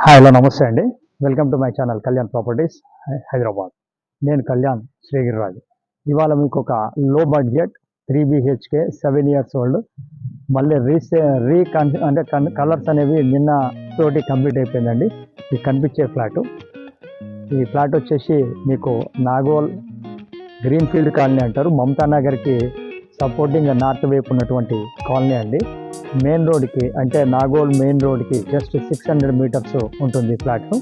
Hello నమస్తే అండి. Welcome to my channel Kalyan properties Hyderabad. నేను కళ్యాణ్ శ్రీగిరిరాజు. ఇవాళ మీకు ఒక లో బడ్జెట్ 3 BHK 7 years ఓల్డ్ మళ్ళీ అంటే కలర్స్ అనేవి నిన్న తోటి కంప్లీట్ అయిపోయిందండి. ఇది కనిపించే ఫ్లాటు. ఈ ఫ్లాట్ వచ్చేసి మీకు నాగోల్ గ్రీన్ఫీల్డ్ కాలనీ అంటారు. మమతా నగర్కి సపోర్టింగ్ నార్త్ వైపు ఉన్నటువంటి కాలనీ అండి. మెయిన్ రోడ్కి అంటే నాగోల్ మెయిన్ రోడ్కి జస్ట్ 600 meters ఉంటుంది ఫ్లాట్.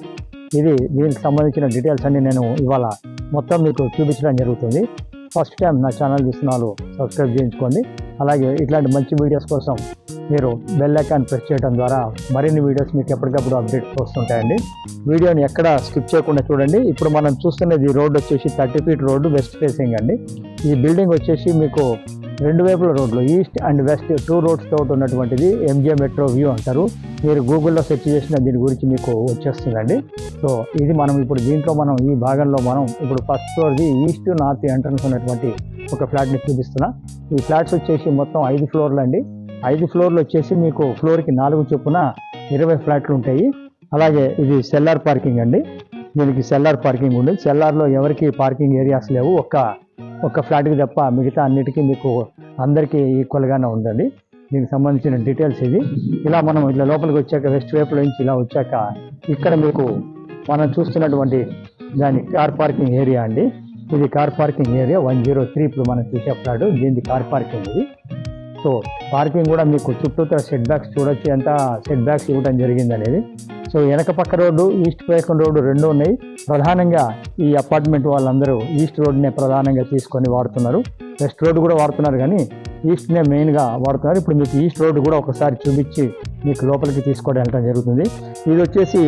దీనికి సంబంధించిన డీటెయిల్స్ అన్ని నేను ఇవాళ మొత్తం మీకు చూపించడం జరుగుతుంది. ఫస్ట్ టైం నా ఛానల్ చూస్తున్న వాళ్ళు సబ్స్క్రైబ్ చేయించుకోండి. అలాగే ఇట్లాంటి మంచి వీడియోస్ కోసం మీరు బెల్ ఐకాన్ ప్రెస్ చేయడం ద్వారా మరిన్ని వీడియోస్ మీకు ఎప్పటికప్పుడు అప్డేట్స్ వస్తుంటాయండి. వీడియోని ఎక్కడ స్కిప్ చేయకుండా చూడండి. ఇప్పుడు మనం చూస్తున్నది రోడ్ వచ్చేసి 30 feet రోడ్డు, వెస్ట్ ఫేసింగ్ అండి. ఈ బిల్డింగ్ వచ్చేసి మీకు రెండు వైపుల రోడ్లు, ఈస్ట్ అండ్ వెస్ట్ 2 roads తోటి ఉన్నటువంటిది MJ మెట్రో వ్యూ అంటారు. మీరు గూగుల్లో సెర్చ్ చేసిన దీని గురించి మీకు వచ్చేస్తుందండి. సో ఇది మనం ఇప్పుడు ఈ భాగంలో మనం ఇప్పుడు ఫస్ట్ ఫ్లోర్ది ఈస్ట్ నార్త్ ఎంట్రన్స్ ఉన్నటువంటి ఒక ఫ్లాట్ని చూపిస్తున్నా. ఈ ఫ్లాట్స్ వచ్చేసి మొత్తం 5 floorలు అండి. 5 floorలు వచ్చేసి మీకు ఫ్లోర్కి 4 చొప్పున 20 ఫ్లాట్లు ఉంటాయి. అలాగే ఇది సెల్లార్ పార్కింగ్ అండి. దీనికి సెల్లార్ పార్కింగ్ ఉంది. సెల్లార్లో ఎవరికి పార్కింగ్ ఏరియాస్ లేవు, ఒక్క ఫ్లాట్కి తప్ప మిగతా అన్నిటికీ మీకు అందరికీ ఈక్వల్గానే ఉందండి. దీనికి సంబంధించిన డీటెయిల్స్ ఇది. ఇలా మనం ఇట్లా లోపలికి వచ్చాక వెస్ట్ వైపులో నుంచి ఇలా వచ్చాక ఇక్కడ మీకు మనం చూస్తున్నటువంటి దాని కార్ పార్కింగ్ ఏరియా అండి. ఇది కార్ పార్కింగ్ ఏరియా 103. ఇప్పుడు మనం చూసే ఫ్లాట్ దీనికి కార్ పార్కింగ్ ఇది. సో పార్కింగ్ కూడా మీకు చుట్టూతో సెట్ బ్యాక్స్ చూడొచ్చు, ఎంత సెట్ బ్యాక్స్ ఇవ్వడం జరిగింది అనేది. సో వెనక పక్క రోడ్డు, ఈస్ట్ ఫేసింగ్ రోడ్డు 2 ఉన్నాయి. ప్రధానంగా ఈ అపార్ట్మెంట్ వాళ్ళందరూ ఈస్ట్ రోడ్నే ప్రధానంగా తీసుకొని వాడుతున్నారు. వెస్ట్ రోడ్డు కూడా వాడుతున్నారు, కానీ ఈస్ట్నే మెయిన్గా వాడుతున్నారు. ఇప్పుడు మీకు ఈస్ట్ రోడ్డు కూడా ఒకసారి చూపించి మీకు లోపలికి తీసుకొని వెళ్ళడం జరుగుతుంది. ఇది వచ్చేసి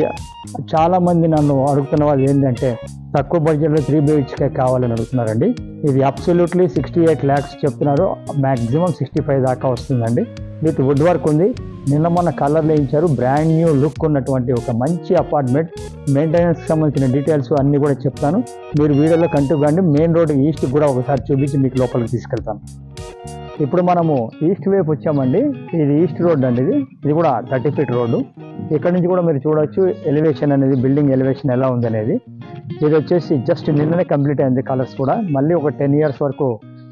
చాలామంది నన్ను అడుగుతున్న వాళ్ళు ఏంటంటే తక్కువ బడ్జెట్లో 3 BHK కావాలని అడుగుతున్నారండి. ఇది అబ్సల్యూట్లీ 68 lakhs చెప్తున్నారు. మ్యాక్సిమం 65 దాకా వస్తుందండి. విత్ వుడ్ వర్క్ ఉంది. నిన్న మొన్న కలర్లు వేయించారు. బ్రాండ్ న్యూ లుక్ ఉన్నటువంటి ఒక మంచి అపార్ట్మెంట్. మెయింటెనెన్స్కి సంబంధించిన డీటెయిల్స్ అన్నీ కూడా చెప్తాను. మీరు వీడియోలో కంటిన్యూ కాండి. మెయిన్ రోడ్ ఈస్ట్ కూడా ఒకసారి చూపించి మీకు లోపలికి తీసుకెళ్తాను. ఇప్పుడు మనము ఈస్ట్ వైపు వచ్చామండి. ఇది ఈస్ట్ రోడ్ అండి. ఇది కూడా 30 feet రోడ్డు. ఇక్కడ నుంచి కూడా మీరు చూడవచ్చు ఎలివేషన్ అనేది, బిల్డింగ్ ఎలివేషన్ ఎలా ఉందనేది. ఇది వచ్చేసి జస్ట్ నిన్ననే కంప్లీట్ అయింది. కలర్స్ కూడా మళ్ళీ ఒక 10 years వరకు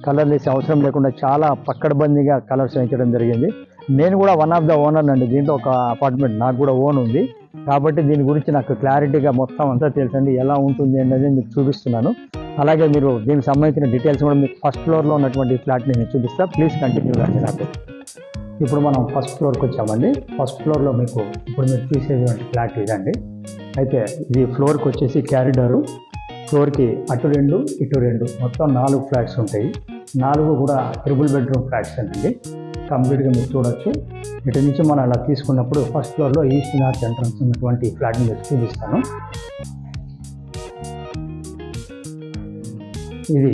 కలర్ వేసే అవసరం లేకుండా చాలా పక్కడబందీగా కలర్స్ వేయించడం జరిగింది. నేను కూడా వన్ ఆఫ్ ద ఓనర్ అండి. దీంట్లో ఒక అపార్ట్మెంట్ నాకు కూడా ఓన్ ఉంది కాబట్టి దీని గురించి నాకు క్లారిటీగా మొత్తం అంతా తెలుసండి. ఎలా ఉంటుంది అనేది మీకు చూపిస్తున్నాను. అలాగే మీరు దీనికి సంబంధించిన డీటెయిల్స్ కూడా మీకు ఫస్ట్ ఫ్లోర్లో ఉన్నటువంటి ఫ్లాట్ని నేను చూపిస్తాను. ప్లీజ్ కంటిన్యూ కండి నాకు. ఇప్పుడు మనం ఫస్ట్ ఫ్లోర్కి వచ్చామండి. ఫస్ట్ ఫ్లోర్లో మీకు ఇప్పుడు మీరు చూసేటువంటి ఫ్లాట్ ఇదండి. అయితే ఇది ఫ్లోర్కి వచ్చేసి క్యారిడారు. ఫ్లోర్కి అటు 2 ఇటు 2 మొత్తం 4 ఫ్లాట్స్ ఉంటాయి. 4 కూడా ట్రిపుల్ బెడ్రూమ్ ఫ్లాట్స్ అండి. కంప్లీట్గా మీరు చూడొచ్చు. ఇటు నుంచి మనం అలా తీసుకున్నప్పుడు ఫస్ట్ ఫ్లోర్లో ఈస్ట్ నార్త్ ఎంట్రన్స్ ఉన్నటువంటి ఫ్లాట్ని మీకు చూపిస్తాను. ఇది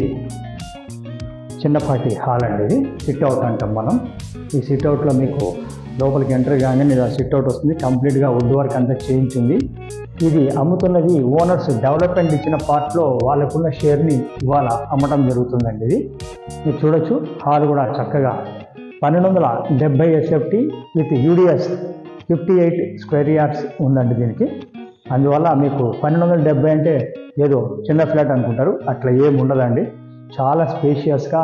చిన్నపాటి హాల్ అండి. ఇది సిట్అవుట్ అంటాం మనం. ఈ సిట్అవుట్లో మీకు లోపలికి ఎంటర్ కాగానే ఇలా సిట్అవుట్ వస్తుంది. కంప్లీట్గా వుడ్ వర్క్ అంతా చేయించింది. ఇది అమ్ముతున్నది ఓనర్స్ డెవలప్మెంట్ ఇచ్చిన పార్ట్లో వాళ్ళకున్న షేర్ని ఇవాళ అమ్మటం జరుగుతుందండి. ఇది మీరు చూడొచ్చు. హాల్ కూడా చక్కగా 1270 SFT with UDS 58 square yards ఉందండి దీనికి. అందువల్ల మీకు 1270 అంటే ఏదో చిన్న ఫ్లాట్ అనుకుంటారు, అట్లా ఏమి ఉండదండి. చాలా స్పేషియస్గా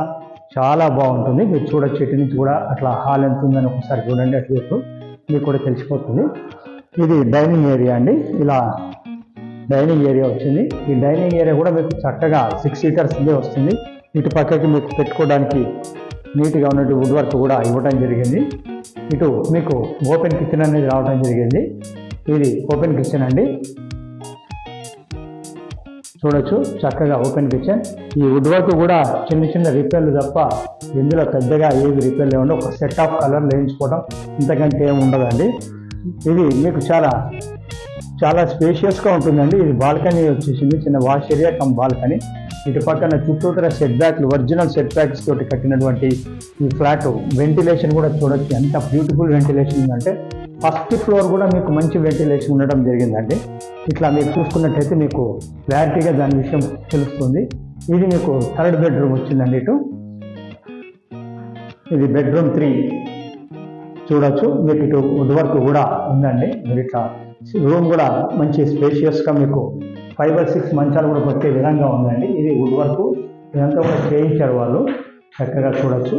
చాలా బాగుంటుంది. మీరు చూడొచ్చు. ఇటు నుంచి కూడా అట్లా హాల్ ఎంత ఉందని ఒకసారి చూడండి. అటువైపు మీకు కూడా తెలిసిపోతుంది. ఇది డైనింగ్ ఏరియా అండి. ఇలా డైనింగ్ ఏరియా వచ్చింది. ఈ డైనింగ్ ఏరియా కూడా మీకు చక్కగా 6 seaters వస్తుంది. ఇటు పక్కకి మీకు పెట్టుకోవడానికి నీట్గా ఉన్నట్టు వుడ్ వర్క్ కూడా ఇవ్వడం జరిగింది. ఇటు మీకు ఓపెన్ కిచెన్ అనేది రావడం జరిగింది. ఇది ఓపెన్ కిచెన్ అండి. చూడొచ్చు చక్కగా ఓపెన్ కిచెన్. ఈ వుడ్ వర్క్ కూడా చిన్న రిపేర్లు తప్ప ఇందులో పెద్దగా ఏవి రిపేర్లు లేవండి. ఒక సెట్ ఆఫ్ కలర్లు వేయించుకోవడం ఇంతకంటే ఏమి ఉండదండి. ఇది మీకు చాలా స్పేషియస్గా ఉంటుందండి. ఇది బాల్కనీ వచ్చేసింది. చిన్న వాష్ ఏరియా కమ్ బాల్కనీ. ఇటు పక్కన చుట్టూతర సెట్ బ్యాక్లు, ఒరిజినల్ సెట్ బ్యాక్స్ తోటి కట్టినటువంటి ఈ ఫ్లాట్. వెంటిలేషన్ కూడా చూడొచ్చు ఎంత బ్యూటిఫుల్ వెంటిలేషన్ ఉందంటే ఫస్ట్ ఫ్లోర్ కూడా మీకు మంచి వెంటిలేషన్ ఉండడం జరిగిందండి. ఇట్లా మీరు చూసుకున్నట్లయితే మీకు క్లారిటీగా దాని విషయం తెలుస్తుంది. ఇది మీకు 3rd bedroom వచ్చిందండి. ఇది బెడ్రూమ్ 3 చూడొచ్చు. మీకు ఇటు వుడ్ వర్క్ కూడా ఉందండి. మీరు ఇట్లా రూమ్ కూడా మంచి స్పేషియస్గా మీకు 5 or 6 మంచాలు కూడా పట్టే విధంగా ఉందండి. ఇది వుడ్ వర్క్, ఇదంతా కూడా చేయించారు వాళ్ళు, చక్కగా చూడొచ్చు.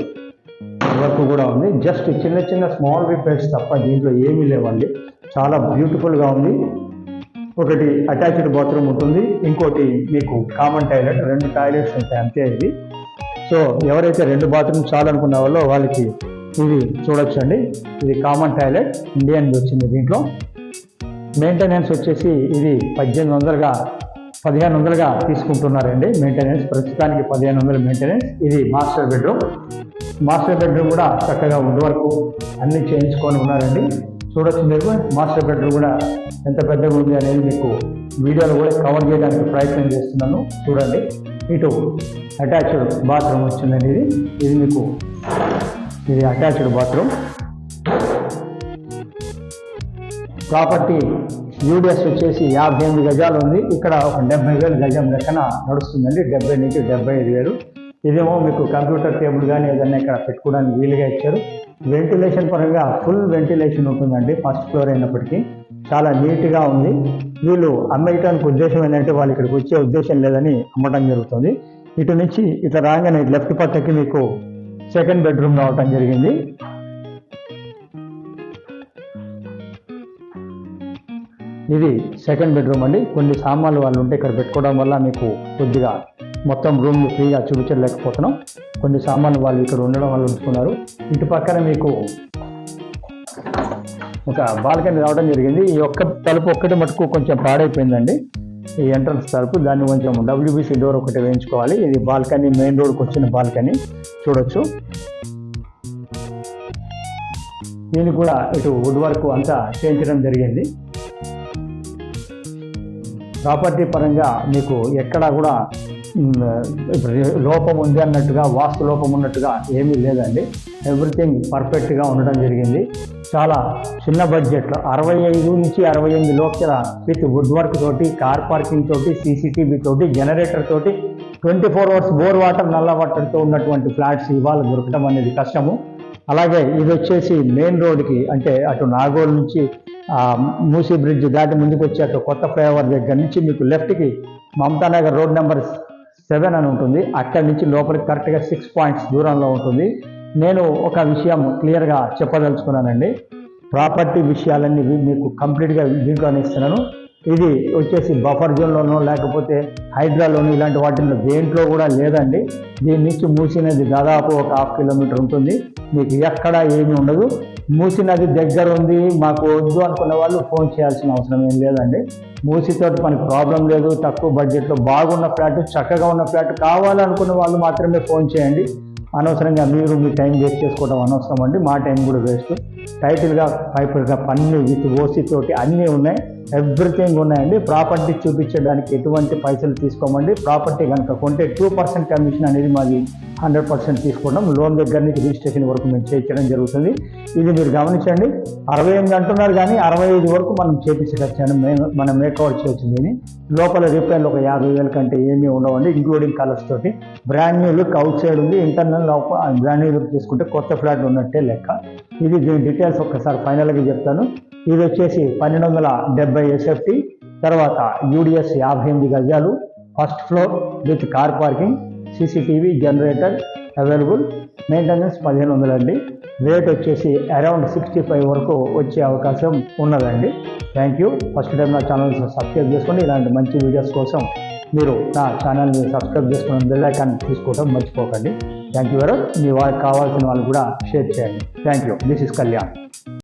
వుడ్ వర్క్ కూడా ఉంది. జస్ట్ చిన్న చిన్న స్మాల్ రిపేర్స్ తప్ప దీంట్లో ఏమీ లేవండి. చాలా బ్యూటిఫుల్గా ఉంది. ఒకటి అటాచ్డ్ బాత్రూమ్ ఉంటుంది, ఇంకోటి మీకు కామన్ టాయిలెట్, 2 టాయిలెట్స్ ఉంటాయి అంతే. ఇది సో ఎవరైతే 2 బాత్రూమ్ చాలనుకున్న వాళ్ళో వాళ్ళకి ఇది చూడొచ్చండి. ఇది కామన్ టాయిలెట్, ఇండియన్ వచ్చింది. దీంట్లో మెయింటెనెన్స్ వచ్చేసి ఇది 1500గా తీసుకుంటున్నారండి మెయింటెనెన్స్. ప్రస్తుతానికి 1500 మెయింటెనెన్స్. ఇది మాస్టర్ బెడ్రూమ్. మాస్టర్ బెడ్రూమ్ కూడా చక్కగా వుడ్ వర్క్ అన్ని చేయించుకొని ఉన్నారండి. చూడొచ్చు మీరు. మాస్టర్ బెడ్రూమ్ కూడా ఎంత పెద్దగా ఉంది అనేది మీకు వీడియోలో కూడా కవర్ చేయడానికి ప్రయత్నం చేస్తున్నాను, చూడండి. ఇటు అటాచ్డ్ బాత్రూమ్ వచ్చిందండి. ఇది మీకు ఇది అటాచ్డ్ బాత్రూమ్. ప్రాపర్టీ యూడిఎస్ వచ్చేసి 58 గజాలు ఉంది. ఇక్కడ ఒక 70,000 గజం లెక్కన నడుస్తుందండి. 70 నుంచి 75,000. ఇదేమో మీకు కంప్యూటర్ టేబుల్ కానీ ఏదైనా ఇక్కడ పెట్టుకోవడానికి వీలుగా ఇచ్చారు. వెంటిలేషన్ పరంగా ఫుల్ వెంటిలేషన్ ఉంటుందండి ఫస్ట్ ఫ్లోర్ అయినప్పటికీ. చాలా నీట్గా ఉంది. వీళ్ళు అమ్మేయటానికి ఉద్దేశం ఏంటంటే వాళ్ళు ఇక్కడికి వచ్చే ఉద్దేశం లేదని అమ్మటం జరుగుతుంది. ఇటు నుంచి ఇట్లా రాగానే లెఫ్ట్ పక్కకి మీకు సెకండ్ బెడ్రూమ్ రావటం జరిగింది. ఇది సెకండ్ బెడ్రూమ్ అండి. కొన్ని సామాన్లు వాళ్ళు ఉంటే ఇక్కడ పెట్టుకోవడం వల్ల మీకు కొద్దిగా మొత్తం రూమ్ ఫ్రీగా చూపించలేకపోతున్నాం. కొన్ని సామాన్లు వాళ్ళు ఇక్కడ ఉండడం వల్ల ఉంచుకున్నారు. ఇటు పక్కన మీకు ఒక బాల్కనీ రావడం జరిగింది. ఈ ఒక్క తలుపు ఒక్కటి మటుకు కొంచెం పాడైపోయిందండి, ఈ ఎంట్రన్స్ తలుపు. దాన్ని కొంచెం WBC డోర్ ఒకటి వేయించుకోవాలి. ఇది బాల్కనీ, మెయిన్ రోడ్కి వచ్చిన బాల్కనీ చూడొచ్చు. దీన్ని కూడా ఇటు వుడ్ వర్క్ అంతా చేయించడం జరిగింది. ప్రాపర్టీ పరంగా మీకు ఎక్కడా కూడా లోపం ఉంది అన్నట్టుగా, వాస్తు లోపం ఉన్నట్టుగా ఏమీ లేదండి. ఎవ్రీథింగ్ పర్ఫెక్ట్గా ఉండడం జరిగింది. చాలా చిన్న బడ్జెట్లో 65 నుంచి 68 లోపల విత్ వుడ్ వర్క్ తోటి, కార్ పార్కింగ్ తోటి, CCTV తోటి, జనరేటర్ తోటి, 24 hours బోర్ వాటర్, నల్ల వాటర్తో ఉన్నటువంటి ఫ్లాట్స్ ఇవాళ దొరకడం అనేది కష్టము. అలాగే ఇది వచ్చేసి మెయిన్ రోడ్కి, అంటే అటు నాగోల్ నుంచి మూసీ బ్రిడ్జ్ దాటి ముందుకు వచ్చాక కొత్త ఫ్లైఓవర్ దగ్గర నుంచి మీకు లెఫ్ట్కి మమతానగర్ రోడ్ నెంబర్ 7 అని ఉంటుంది. అక్కడి నుంచి లోపలికి కరెక్ట్గా 6 points దూరంలో ఉంటుంది. నేను ఒక విషయం క్లియర్గా చెప్పదలుచుకున్నానండి. ప్రాపర్టీ విషయాలన్నీ మీకు కంప్లీట్గా దీంట్లోనే ఇస్తున్నాను. ఇది వచ్చేసి బఫర్ జోన్లోనో లేకపోతే హైడ్రాలోనో ఇలాంటి వాటిల్లో దేంట్లో కూడా లేదండి. దీని నుంచి మూసీ నది దాదాపు ఒక 1/2 kilometer ఉంటుంది. మీకు ఎక్కడా ఏమీ ఉండదు. మూసీ నది దగ్గర ఉంది, మాకు వద్దు అనుకున్న వాళ్ళు ఫోన్ చేయాల్సిన అవసరం ఏం లేదండి. మూసీతో మనకు ప్రాబ్లం లేదు. తక్కువ బడ్జెట్లో బాగున్న ఫ్లాట్, చక్కగా ఉన్న ఫ్లాట్ కావాలనుకున్న వాళ్ళు మాత్రమే ఫోన్ చేయండి. అనవసరంగా మీరు మీ టైం వేస్ట్ చేసుకోవడం అనవసరం అండి. మా టైం కూడా వేస్ట్. టైటిల్గా పైపుల్గా పన్ను విత్ ఓసీ తోటి అన్నీ ఉన్నాయి, ఎవ్రీథింగ్ ఉన్నాయండి. ప్రాపర్టీ చూపించడానికి ఎటువంటి పైసలు తీసుకోమండి. ప్రాపర్టీ కనుక కొంటే 2% కమిషన్ అనేది మాది 100% తీసుకోవడం. లోన్ దగ్గర నుంచి రిజిస్ట్రేషన్ వరకు మేము చేయించడం జరుగుతుంది. ఇది మీరు గమనించండి. 68 అంటున్నారు కానీ 65 వరకు మనం చేపించగచ్చాను. మనం మేకవర్ చేయొచ్చు. దీన్ని లోపల రిపేర్లు ఒక 50,000 కంటే ఏమీ ఉండవండి, ఇంక్లూడింగ్ కలర్స్ తోటి. Brand new look out side ఉంది, ఇంటర్నల్ బ్రాండ్ న్యూ లుక్ తీసుకుంటే కొత్త ఫ్లాట్ ఉన్నట్టే లెక్క. ఇది దీని డీటెయిల్స్ ఒక్కసారి ఫైనల్గా చెప్తాను. ఇది వచ్చేసి 1270 SFT, తర్వాత UDS 58 గజాలు, first floor with car parking, CCTV, generator available, maintenance 1500 అండి. రేట్ వచ్చేసి అరౌండ్ 65 వరకు వచ్చే అవకాశం ఉన్నదండి. Thank you. ఫస్ట్ టైం నా ఛానల్ని సబ్స్క్రైబ్ చేసుకోండి. ఇలాంటి మంచి వీడియోస్ కోసం మీరు నా ఛానల్ని సబ్స్క్రైబ్ చేసుకుని బెల్ ఐకాన్ తీసుకోవడం మర్చిపోకండి. Thank you very much. మీ వాళ్ళకి కావాల్సిన వాళ్ళు కూడా షేర్ చేయండి. Thank you. This is Kalyan.